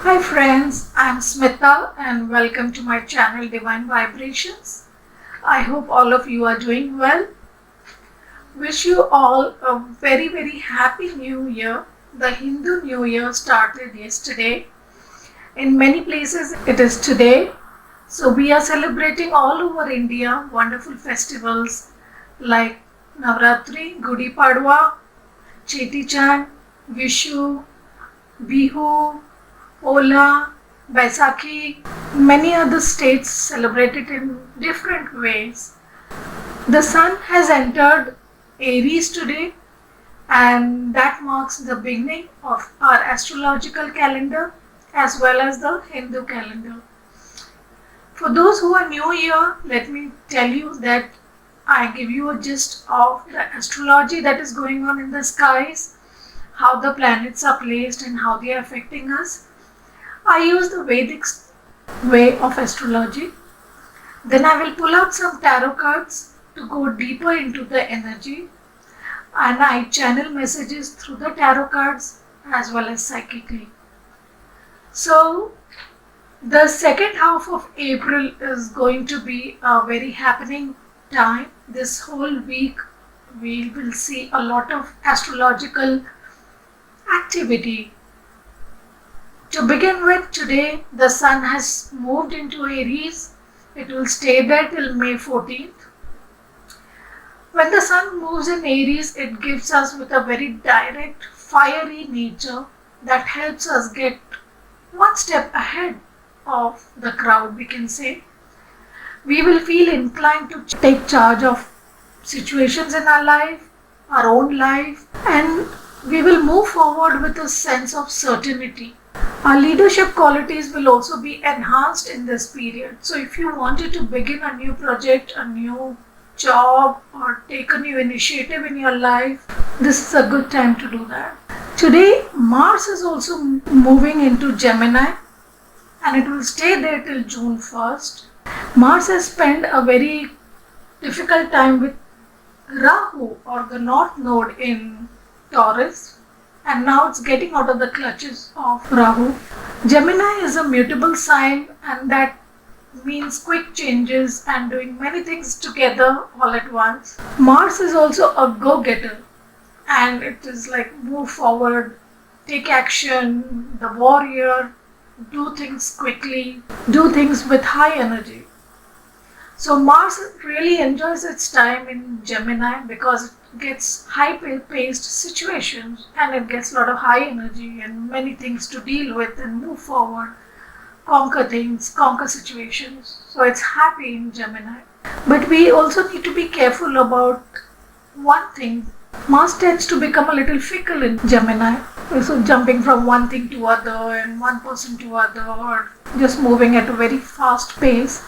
Hi friends, I'm Smita and welcome to my channel Divine Vibrations. I hope all of you are doing well. Wish you all a very happy new year. The Hindu New Year started yesterday. In many places it is today. So we are celebrating all over India wonderful festivals like Navratri, Gudi Padwa, Cheti Chand, Vishu, Bihu, Ola, Baisakhi, many other states celebrate it in different ways. The sun has entered Aries today, and that marks the beginning of our astrological calendar as well as the Hindu calendar. For those who are new here, let me tell you that I give you a gist of the astrology that is going on in the skies, how the planets are placed, and how they are affecting us. I use the Vedic way of astrology. Then I will pull out some tarot cards to go deeper into the energy, and I channel messages through the tarot cards as well as psychically. So, the second half of April is going to be a very happening time. This whole week we will see a lot of astrological activity. To begin with, today the sun has moved into Aries. It will stay there till May 14th. When the sun moves in Aries, it gives us with a very direct, fiery nature that helps us get one step ahead of the crowd, we can say. We will feel inclined to take charge of situations in our own life, and we will move forward with a sense of certainty. Our leadership qualities will also be enhanced in this period. So if you wanted to begin a new project, a new job, or take a new initiative in your life, this is a good time to do that. Today, Mars is also moving into Gemini, and it will stay there till June 1st. Mars has spent a very difficult time with Rahu, or the North Node in Taurus, and now it's getting out of the clutches of Rahu. Gemini is a mutable sign, and that means quick changes and doing many things together all at once. Mars is also a go-getter, and it is like move forward, take action, the warrior, do things quickly, do things with high energy. So Mars really enjoys its time in Gemini because it gets high-paced situations, and it gets a lot of high energy and many things to deal with and move forward, conquer things, conquer situations. So it's happy in Gemini. But we also need to be careful about one thing. Mars tends to become a little fickle in Gemini. So jumping from one thing to other and one person to other, or just moving at a very fast pace.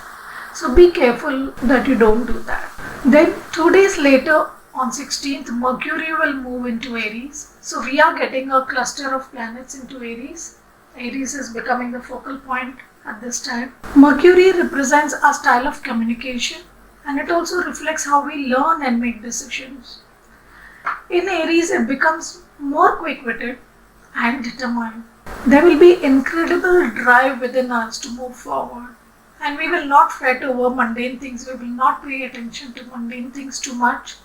So be careful that you don't do that. Then 2 days later, on 16th, Mercury will move into Aries. So we are getting a cluster of planets into Aries. Aries is becoming the focal point at this time. Mercury represents our style of communication, and it also reflects how we learn and make decisions. In Aries, it becomes more quick-witted and determined. There will be incredible drive within us to move forward. And we will not fret over mundane things. We will not pay attention to mundane things too much.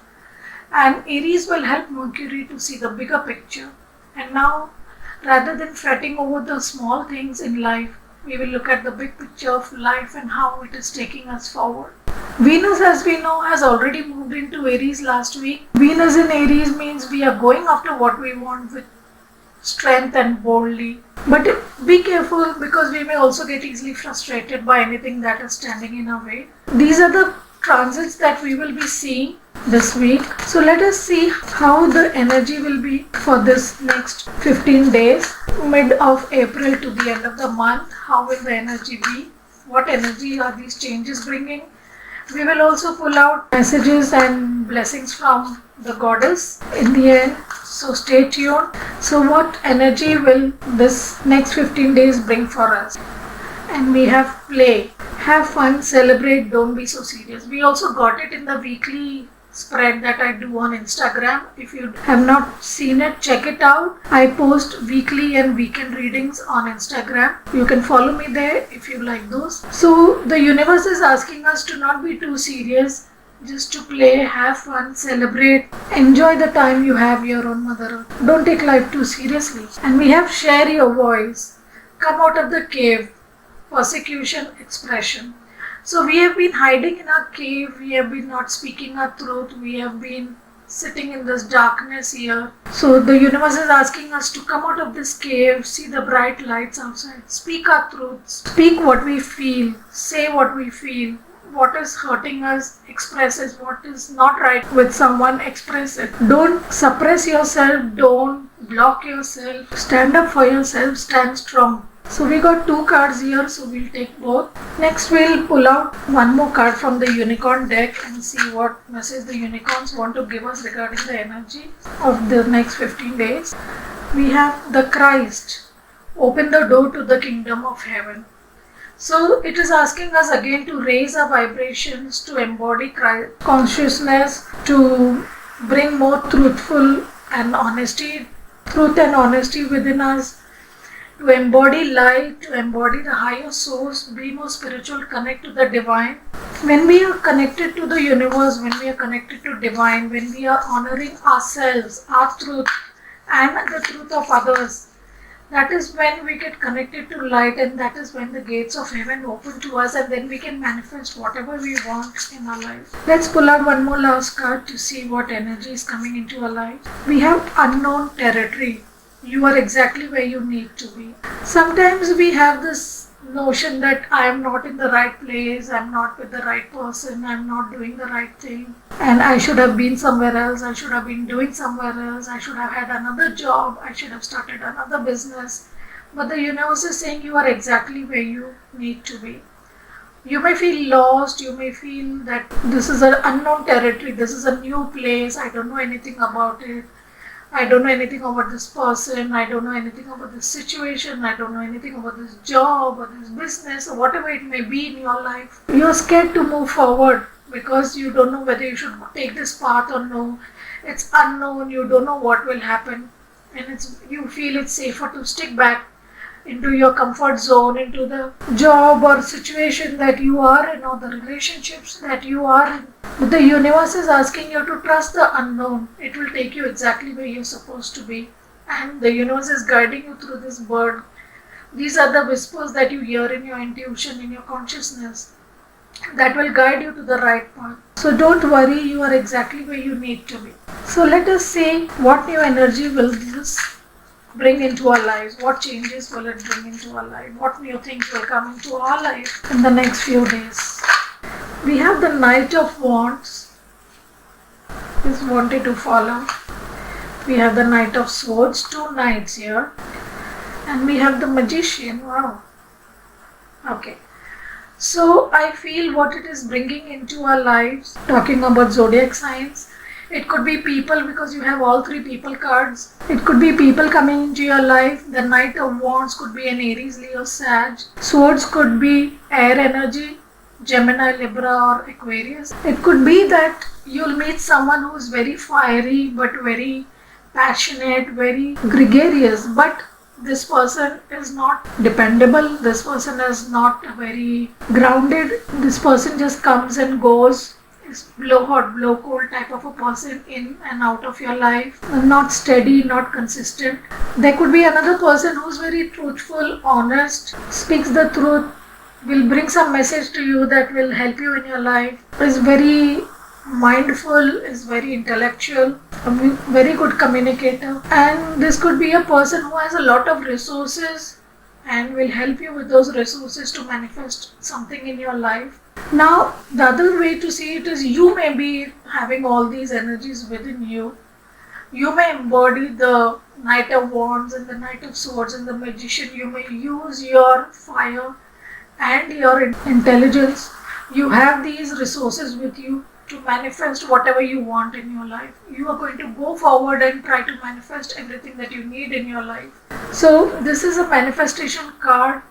And Aries will help Mercury to see the bigger picture. And now, rather than fretting over the small things in life, we will look at the big picture of life and how it is taking us forward. Venus, as we know, has already moved into Aries last week. Venus in Aries means we are going after what we want with strength and boldly. But be careful, because we may also get easily frustrated by anything that is standing in our way. These are the transits that we will be seeing this week. So let us see how the energy will be for this next 15 days, mid of April to the end of the month. How will the energy be? What energy are these changes bringing? We will also pull out messages and blessings from the goddess in the end. So stay tuned. So what energy will this next 15 days bring for us? And we have play. Have fun, celebrate, don't be so serious. We also got it in the weekly spread that I do on Instagram. If you have not seen it, check it out. I post weekly and weekend readings on Instagram. You can follow me there if you like those. So the universe is asking us to not be too serious, just to play, have fun, celebrate, enjoy the time you have here on Mother Earth. Don't take life too seriously. And we have share your voice, come out of the cave, persecution, expression. So we have been hiding in our cave, we have been not speaking our truth, we have been sitting in this darkness here. So the universe is asking us to come out of this cave, see the bright lights outside, speak our truths, speak what we feel, say what we feel. What is hurting us, express it. What is not right with someone, express it. Don't suppress yourself, don't block yourself. Stand up for yourself, stand strong. So we got 2 cards here, so we'll take both. Next we'll pull out one more card from the unicorn deck and see what message the unicorns want to give us regarding the energy of the next 15 days. We have the Christ. Open the door to the kingdom of heaven. So it is asking us again to raise our vibrations, to embody Christ consciousness, to bring more truth and honesty within us, to embody light, to embody the higher source, be more spiritual, connect to the divine. When we are connected to the universe, when we are connected to divine, when we are honoring ourselves, our truth and the truth of others, that is when we get connected to light, and that is when the gates of heaven open to us, and then we can manifest whatever we want in our life. Let's pull out one more last card to see what energy is coming into our life. We have unknown territory. You are exactly where you need to be. Sometimes we have this notion that I am not in the right place, I'm not with the right person, I'm not doing the right thing, and I should have been somewhere else, I should have been doing somewhere else, I should have had another job, I should have started another business. But the universe is saying you are exactly where you need to be. You may feel lost, you may feel that this is an unknown territory, this is a new place, I don't know anything about it. I don't know anything about this person, I don't know anything about this situation, I don't know anything about this job or this business or whatever it may be in your life. You're scared to move forward because you don't know whether you should take this path or no. It's unknown, you don't know what will happen, and you feel it's safer to stick back into your comfort zone, into the job or situation that you are in or the relationships that you are in. But the universe is asking you to trust the unknown. It will take you exactly where you're supposed to be. And the universe is guiding you through this bird. These are the whispers that you hear in your intuition, in your consciousness, that will guide you to the right path. So don't worry, you are exactly where you need to be. So let us see what new energy will this bring into our lives, what changes will it bring into our life, what new things will come into our life in the next few days. We have the Knight of Wands, is wanted to follow. We have the Knight of Swords, 2 knights here, and we have the Magician. Wow. Okay. So I feel what it is bringing into our lives, talking about zodiac signs. It could be people because you have all 3 people cards. It could be people coming into your life. The Knight of Wands could be an Aries, Leo, Sag. Swords could be air energy, Gemini, Libra or Aquarius. It could be that you'll meet someone who's very fiery but very passionate, very gregarious, but this person is not dependable, this person is not very grounded, this person just comes and goes, is blow hot, blow cold type of a person in and out of your life, not steady, not consistent. There could be another person who's very truthful, honest, speaks the truth, will bring some message to you that will help you in your life, is very mindful, is very intellectual, a very good communicator, and this could be a person who has a lot of resources and will help you with those resources to manifest something in your life. Now, the other way to see it is you may be having all these energies within you. You may embody the Knight of Wands and the Knight of Swords and the Magician. You may use your fire and your intelligence. You have these resources with you to manifest whatever you want in your life. You are going to go forward and try to manifest everything that you need in your life. So this is a manifestation card.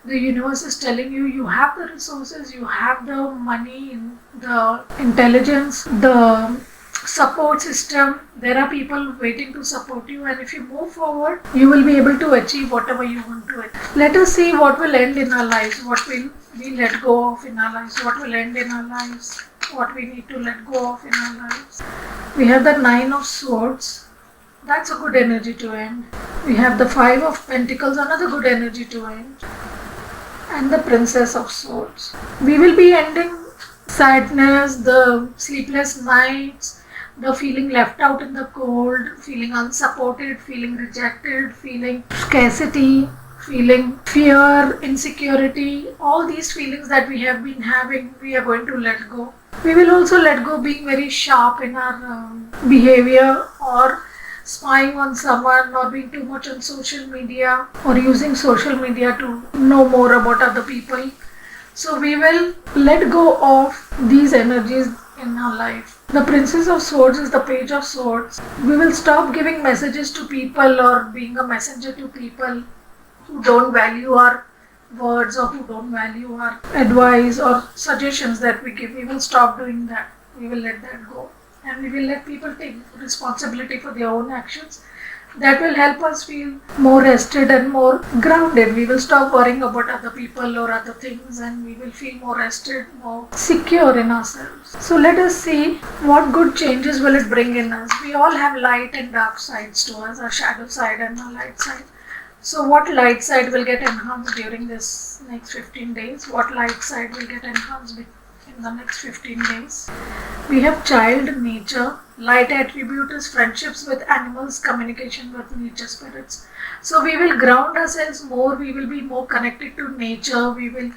The universe is telling you you have the resources, you have the money, the intelligence, the support system. There are people waiting to support you, and if you move forward, you will be able to achieve whatever you want to achieve. Let us see what will end in our lives, what will we let go of in our lives, what will end in our lives, what we need to let go of in our lives. We have the Nine of Swords. That's a good energy to end. We have the Five of Pentacles, another good energy to end. And the Princess of Swords. We will be ending sadness, the sleepless nights, the feeling left out in the cold, feeling unsupported, feeling rejected, feeling scarcity, feeling fear, insecurity. All these feelings that we have been having, we are going to let go. We will also let go being very sharp in our behavior, or spying on someone, or being too much on social media, or using social media to know more about other people. So we will let go of these energies in our life. The Princess of Swords is the Page of Swords. We will stop giving messages to people or being a messenger to people who don't value our words or who don't value our advice or suggestions that we give. We will stop doing that. We will let that go. And we will let people take responsibility for their own actions. That will help us feel more rested and more grounded. We will stop worrying about other people or other things, and we will feel more rested, more secure in ourselves. So let us see what good changes will it bring in us. We all have light and dark sides to us, our shadow side and our light side. So what light side will get enhanced during this next 15 days? What light side will get enhanced in the next 15 days? We have child nature. Light attribute is friendships with animals, communication with nature spirits. So we will ground ourselves more, we will be more connected to nature, we will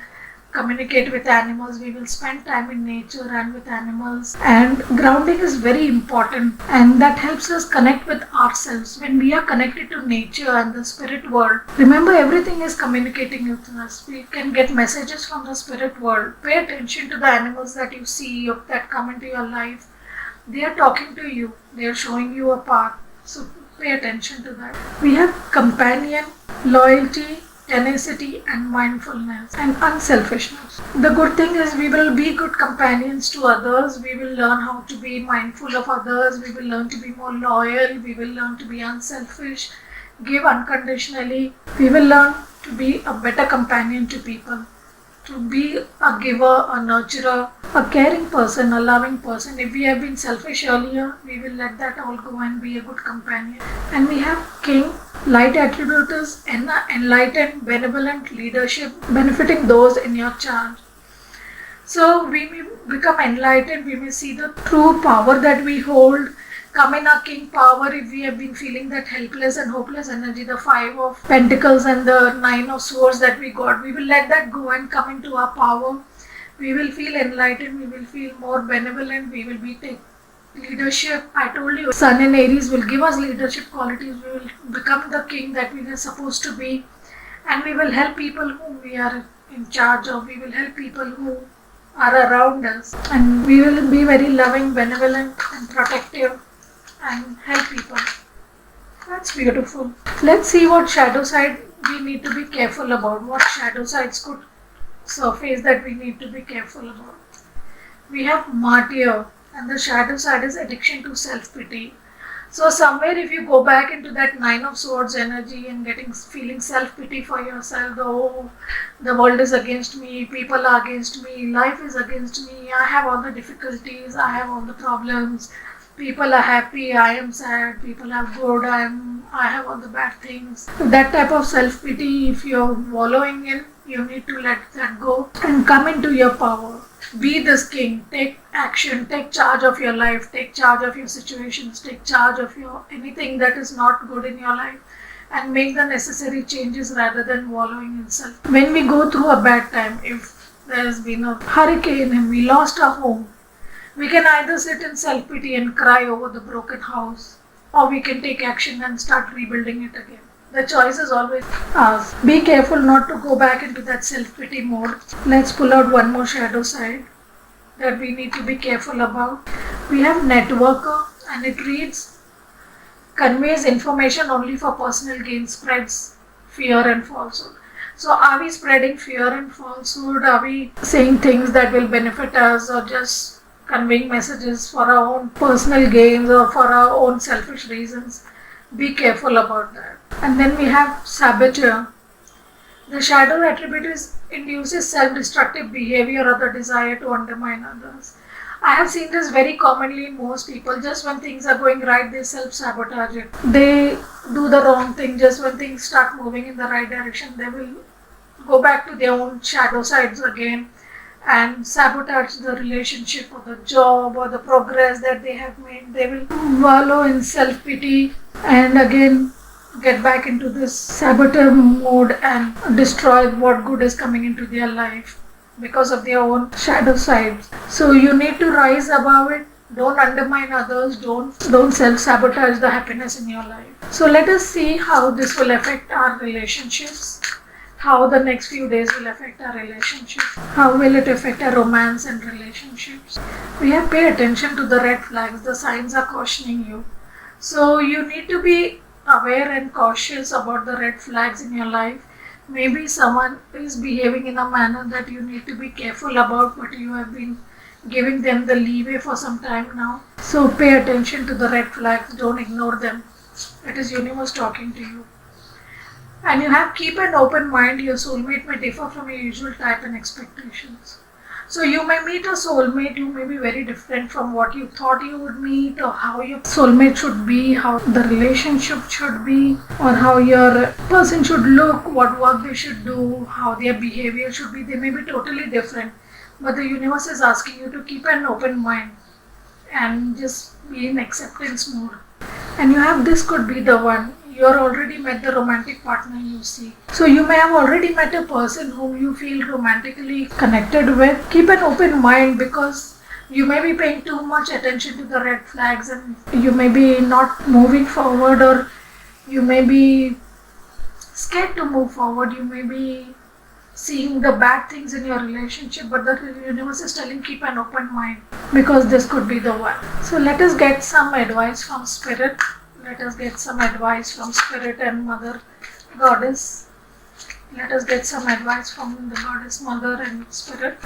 communicate with animals, we will spend time in nature and with animals. And grounding is very important, and that helps us connect with ourselves. When we are connected to nature and the spirit world, remember everything is communicating with us. We can get messages from the spirit world. Pay attention to the animals that you see or that come into your life. They are talking to you, they are showing you a path. So pay attention to that. We have companion, loyalty, tenacity and mindfulness and unselfishness. The good thing is we will be good companions to others. We will learn how to be mindful of others. We will learn to be more loyal. We will learn to be unselfish, give unconditionally. We will learn to be a better companion to people, to be a giver, a nurturer, a caring person, a loving person. If we have been selfish earlier, we will let that all go and be a good companion. And we have King. Light attribute is enlightened, benevolent leadership, benefiting those in your charge. So we may become enlightened, we may see the true power that we hold, come in our king power. If we have been feeling that helpless and hopeless energy, the Five of Pentacles and the Nine of Swords that we got, we will let that go and come into our power. We will feel enlightened, we will feel more benevolent, we will be leadership. I told you, Sun in Aries will give us leadership qualities. We will become the king that we are supposed to be, and we will help people whom we are in charge of. We will help people who are around us, and we will be very loving, benevolent and protective and help people. That's beautiful. Let's see what shadow side we need to be careful about. What shadow sides could surface that we need to be careful about. We have Martyr, and the shadow side is addiction to self-pity. So somewhere if you go back into that Nine of Swords energy and feeling self-pity for yourself, oh, the world is against me, people are against me, life is against me, I have all the difficulties, I have all the problems, people are happy, I am sad, people are good, I have all the bad things. That type of self-pity, if you're wallowing in, you need to let that go and come into your power. Be this king, take action, take charge of your life, take charge of your situations, take charge of anything that is not good in your life, and make the necessary changes rather than wallowing in self. When we go through a bad time, if there has been a hurricane and we lost our home, we can either sit in self-pity and cry over the broken house, or we can take action and start rebuilding it again. The choice is always ours. Be careful not to go back into that self-pity mode. Let's pull out one more shadow side that we need to be careful about. We have Networker, and it reads, conveys information only for personal gain, spreads fear and falsehood. So are we spreading fear and falsehood? Are we saying things that will benefit us, or just conveying messages for our own personal gains or for our own selfish reasons. Be careful about that. And then we have saboteur. The shadow attribute induces self-destructive behavior or the desire to undermine others. I have seen this very commonly in most people. Just when things are going right, they self-sabotage it. They do the wrong thing. Just when things start moving in the right direction, they will go back to their own shadow sides again and sabotage the relationship or the job or the progress that they have made. They will wallow in self-pity and again get back into this saboteur mode and destroy what good is coming into their life because of their own shadow sides. So you need to rise above it. Don't undermine others. Don't self-sabotage the happiness in your life. So let us see how this will affect our relationships. How the next few days will affect our relationship. How will it affect our romance and relationships? We have to pay attention to the red flags. The signs are cautioning you. So you need to be aware and cautious about the red flags in your life. Maybe someone is behaving in a manner that you need to be careful about, but you have been giving them the leeway for some time now. So pay attention to the red flags. Don't ignore them. It is universe talking to you. And you have keep an open mind. Your soulmate may differ from your usual type and expectations. So you may meet a soulmate who may be very different from what you thought you would meet, or how your soulmate should be, how the relationship should be, or how your person should look, what work they should do, how their behavior should be. They may be totally different. But the universe is asking you to keep an open mind and just be in acceptance mode. And you have this could be the one. You are already met the romantic partner you see. So you may have already met a person whom you feel romantically connected with. Keep an open mind because you may be paying too much attention to the red flags and you may be not moving forward, or you may be scared to move forward. You may be seeing the bad things in your relationship, but the universe is telling keep an open mind because this could be the one. So let us get some advice from Spirit. Let us get some advice from Spirit and Mother Goddess. Let us get some advice from the Goddess Mother and Spirit.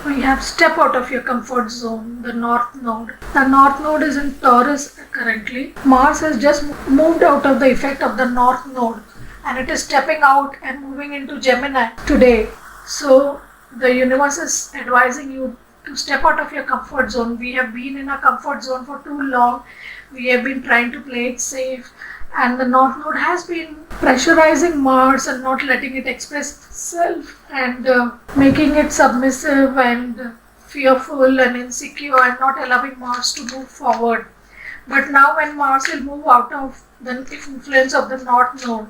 We have step out of your comfort zone, the North Node. The North Node is in Taurus currently. Mars has just moved out of the effect of the North Node and it is stepping out and moving into Gemini today. So the universe is advising you to step out of your comfort zone. We have been in a comfort zone for too long. We have been trying to play it safe, and the North Node has been pressurizing Mars and not letting it express itself and making it submissive and fearful and insecure and not allowing Mars to move forward. But now when Mars will move out of the influence of the North Node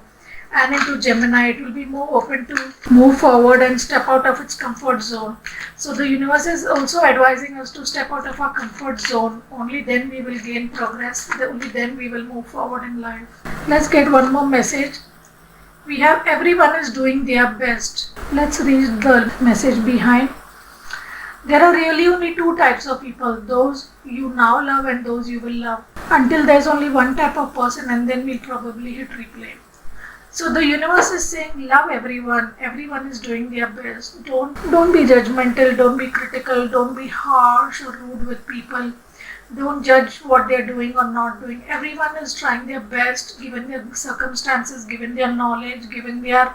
and into Gemini, it will be more open to move forward and step out of its comfort zone. So the universe is also advising us to step out of our comfort zone. Only then we will gain progress. Only then we will move forward in life. Let's get one more message. We have everyone is doing their best. Let's read the message behind. There are really only two types of people, those you now love and those you will love. Until there's only one type of person, and then we'll probably hit replay. So the universe is saying love everyone. Everyone is doing their best. Don't be judgmental, don't be critical, don't be harsh or rude with people. Don't judge what they're doing or not doing. Everyone is trying their best given their circumstances, given their knowledge, given their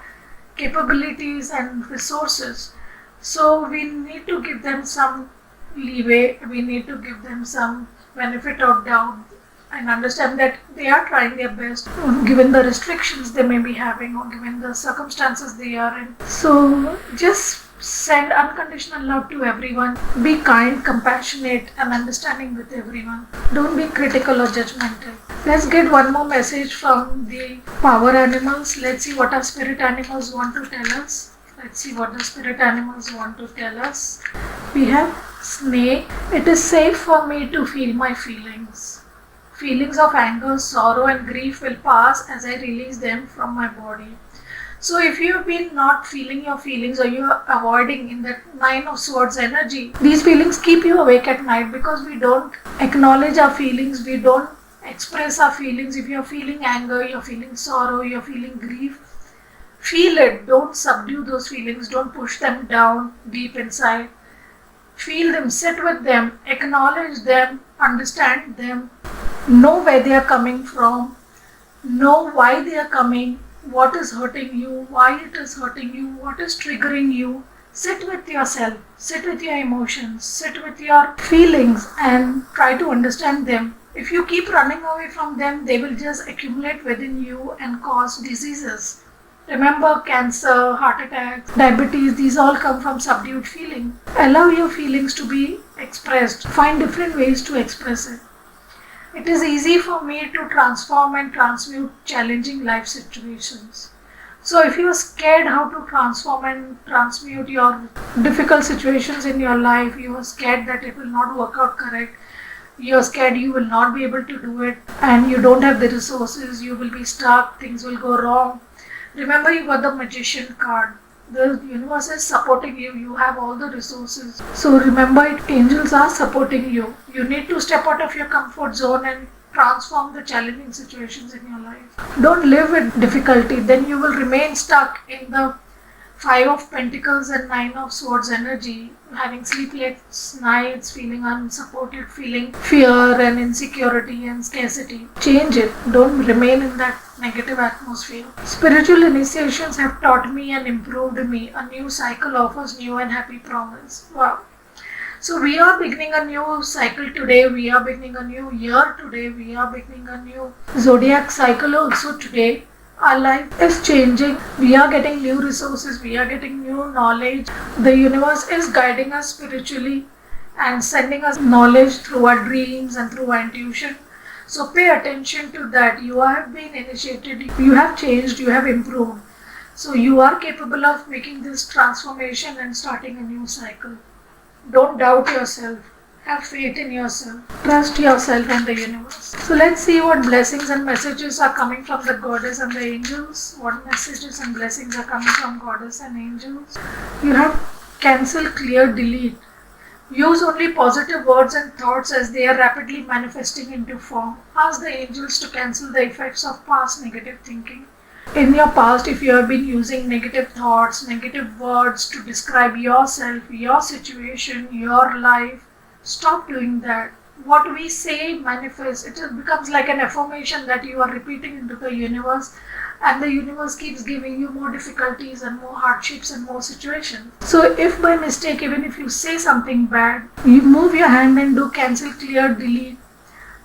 capabilities and resources. So we need to give them some leeway. We need to give them some benefit of doubt and understand that they are trying their best given the restrictions they may be having or given the circumstances they are in. So just send unconditional love to everyone. Be kind, compassionate and understanding with everyone. Don't be critical or judgmental. Let's get one more message from the power animals. Let's see what our spirit animals want to tell us. Let's see what the spirit animals want to tell us. We have snake. It is safe for me to feel my feelings. Feelings of anger, sorrow and grief will pass as I release them from my body. So if you have been not feeling your feelings or you are avoiding in that Nine of Swords energy, these feelings keep you awake at night because we don't acknowledge our feelings, we don't express our feelings. If you're feeling anger, you're feeling sorrow, you're feeling grief, feel it. Don't subdue those feelings, don't push them down deep inside. Feel them, sit with them, acknowledge them, understand them, know where they are coming from, know why they are coming, what is hurting you, why it is hurting you, what is triggering you. Sit with yourself, sit with your emotions, sit with your feelings and try to understand them. If you keep running away from them, they will just accumulate within you and cause diseases. Remember, cancer, heart attacks, diabetes, these all come from subdued feeling. Allow your feelings to be expressed. Find different ways to express it. It is easy for me to transform and transmute challenging life situations. So if you are scared how to transform and transmute your difficult situations in your life, you are scared that it will not work out correct, you are scared you will not be able to do it, and you don't have the resources, you will be stuck, things will go wrong. Remember, you got the magician card. The universe is supporting you. You have all the resources. So remember it, angels are supporting you. You need to step out of your comfort zone and transform the challenging situations in your life. Don't live with difficulty. Then you will remain stuck in the Five of Pentacles and Nine of Swords energy, having sleepless nights, feeling unsupported, feeling fear and insecurity and scarcity. Change it. Don't remain in that negative atmosphere. Spiritual initiations have taught me and improved me. A new cycle offers new and happy promise. Wow. So we are beginning a new cycle today. We are beginning a new year today. We are beginning a new zodiac cycle also today. Our life is changing. We are getting new resources. We are getting new knowledge. The universe is guiding us spiritually and sending us knowledge through our dreams and through our intuition. So pay attention to that. You have been initiated. You have changed. You have improved. So you are capable of making this transformation and starting a new cycle. Don't doubt yourself. Have faith in yourself. Trust yourself and the universe. So let's see what blessings and messages are coming from the goddess and the angels. What messages and blessings are coming from goddess and angels. You have cancel, clear, delete. Use only positive words and thoughts as they are rapidly manifesting into form. Ask the angels to cancel the effects of past negative thinking. In your past, if you have been using negative thoughts, negative words to describe yourself, your situation, your life, stop doing that. What we say manifests. It becomes like an affirmation that you are repeating into the universe, and the universe keeps giving you more difficulties and more hardships and more situations. So if by mistake, even if you say something bad, you move your hand and do cancel, clear, delete,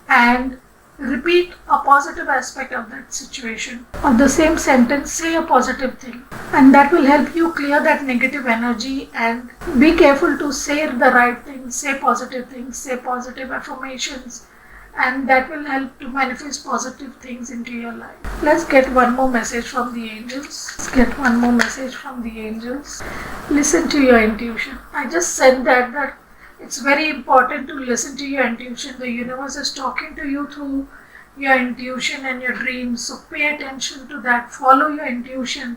and repeat a positive aspect of that situation. Or the same sentence, say a positive thing. And that will help you clear that negative energy, and be careful to say the right things, say positive things, say positive affirmations, and that will help to manifest positive things into your life. Let's get one more message from the angels. Let's get one more message from the angels. Listen to your intuition. I just said that it's very important to listen to your intuition. The universe is talking to you through your intuition and your dreams. So pay attention to that. Follow your intuition.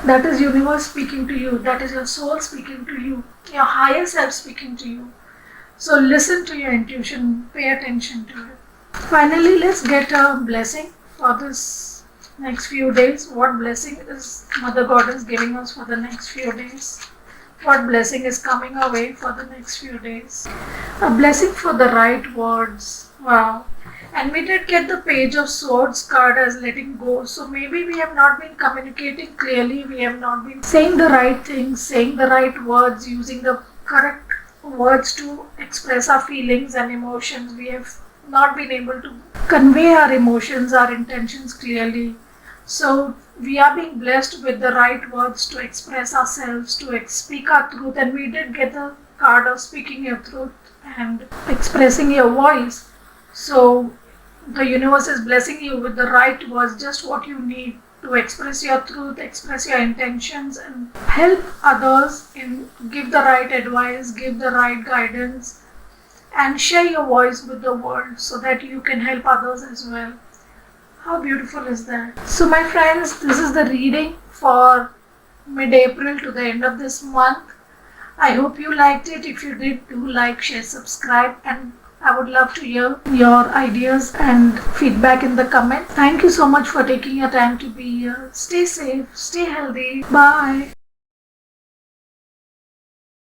That is universe speaking to you. That is your soul speaking to you. Your higher self speaking to you. So listen to your intuition. Pay attention to it. Finally, let's get a blessing for this next few days. What blessing is Mother Goddess giving us for the next few days? What blessing is coming our way for the next few days? A blessing for the right words. Wow. And we did get the Page of Swords card as letting go. So maybe we have not been communicating clearly. We have not been saying the right things, saying the right words, using the correct words to express our feelings and emotions. We have not been able to convey our emotions, our intentions clearly. So we are being blessed with the right words to express ourselves, to speak our truth, and we did get the card of speaking your truth and expressing your voice. So the universe is blessing you with the right words, just what you need to express your truth, express your intentions, and help others in give the right advice, give the right guidance, and share your voice with the world so that you can help others as well. How beautiful is that? So my friends, this is the reading for mid-April to the end of this month. I hope you liked it. If you did, do like, share, subscribe, and I would love to hear your ideas and feedback in the comments. Thank you so much for taking your time to be here. Stay safe, stay healthy. Bye.